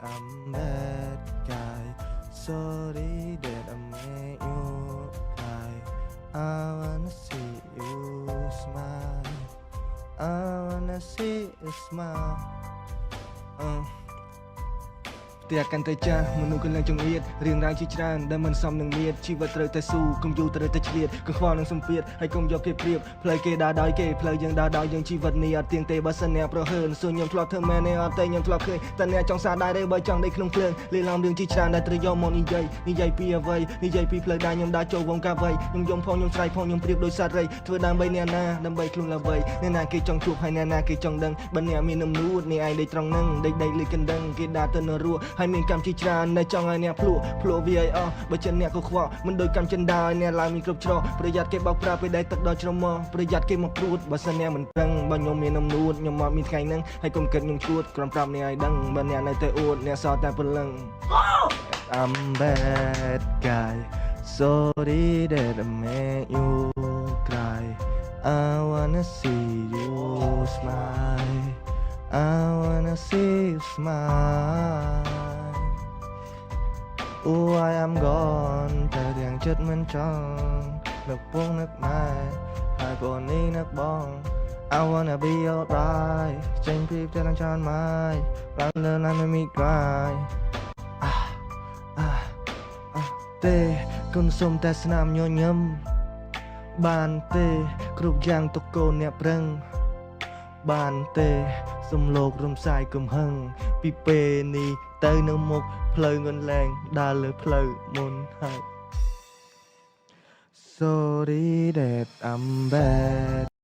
I'm bad guy. Sorry that I made you cry. I wanna see you smile. I wanna see you smile. តែកាន់តែចាស់មនុស្សកន្លងចង្អៀតរឿងរ៉ាវជាច្រើនដែលមិនសមនឹងមានជីវិតត្រូវតែស៊ូកុំយូរត្រូវតែឆ្លៀតកង្វល់នឹងសម្ពាធហើយកុំយកគេប្រៀបផ្លូវគេដើរដោយគេផ្លូវយើងដើរដោយយើងជីវិតនេះអត់ទៀងទេបើសិនអ្នកប្រហើនសួរខ្ញុំធ្លាប់ធ្វើមែនទេអត់ទេខ្ញុំធ្លាប់ឃើញតែអ្នកចង់សារដែរទេបើចង់ដេកក្នុងភ្លើងលេឡំរឿងជាច្រើនដែលត្រូវយកមកនិយាយពីអ្វីនិយាយពីផ្លូវដែលខ្ញុំដើរចូលវងកាវៃខ្ញុំយំផងខ្ញុំស្រែកផងខ្ញុំប្រៀបដោយសត្វរៃធ្វើដើម្បីអ្នកណាដើម្បីខ្លួនល្បីអ្នកណាគេចង់ជួបហើយអ្នកណាគេចង់ដឹងបើអ្នកមាននំនួតនេះឯងដេកត្រង់នឹងដេកលើកណ្ដឹងគេដើរទៅនៅរស់ហើយមានកម្មជាច្រើនដែលចង់ឲ្យអ្នកភ្លក់វាឲ្យអស់បើចិនអ្នកក៏ខ្វក់មិនដូចកម្មចិនដែរអ្នកឡើងមានគ្រប់ច្រកប្រយ័ត្នគេបោកប្រាស់ពេលដែលទឹកដល់ជ្រមុះប្រយ័ត្នគេមកព្រួតបើសិនអ្នកមិនប្រឹងបើខ្ញុំមាននំនួតខ្ញុំមកមានថ្ងៃហ្នឹងហើយកុំគិតខ្ញុំឈួតគ្រាន់ប្រាប់អ្នកឲ្យដឹងបើអ្នកនៅតែអួតអ្នកសល់តែព្រលឹង I'm bad guy sorry that I made you cry I wanna see you smile I wanna see you smile Oh I am gone តែរៀងចិត្តមិនចង់នឹកពងនឹកម៉ែហើយព្រោះនេះនឹកបង I wanna be alright ចេញពីផ្ទះឡើងច្រើនម៉ាយឡើងលើឡានមិនមានក្រៃទេគុណសុំតែស្នាមញញឹមបានទេគ្រប់យ៉ាងទុកកូនអ្នកប្រឹងបានទេសំលោករំសាយកំហឹងពីពេលនេះទៅនៅមុខផ្លូវងន់លែងដើរលើផ្លូវមុនហើយ Sorry that I'm bad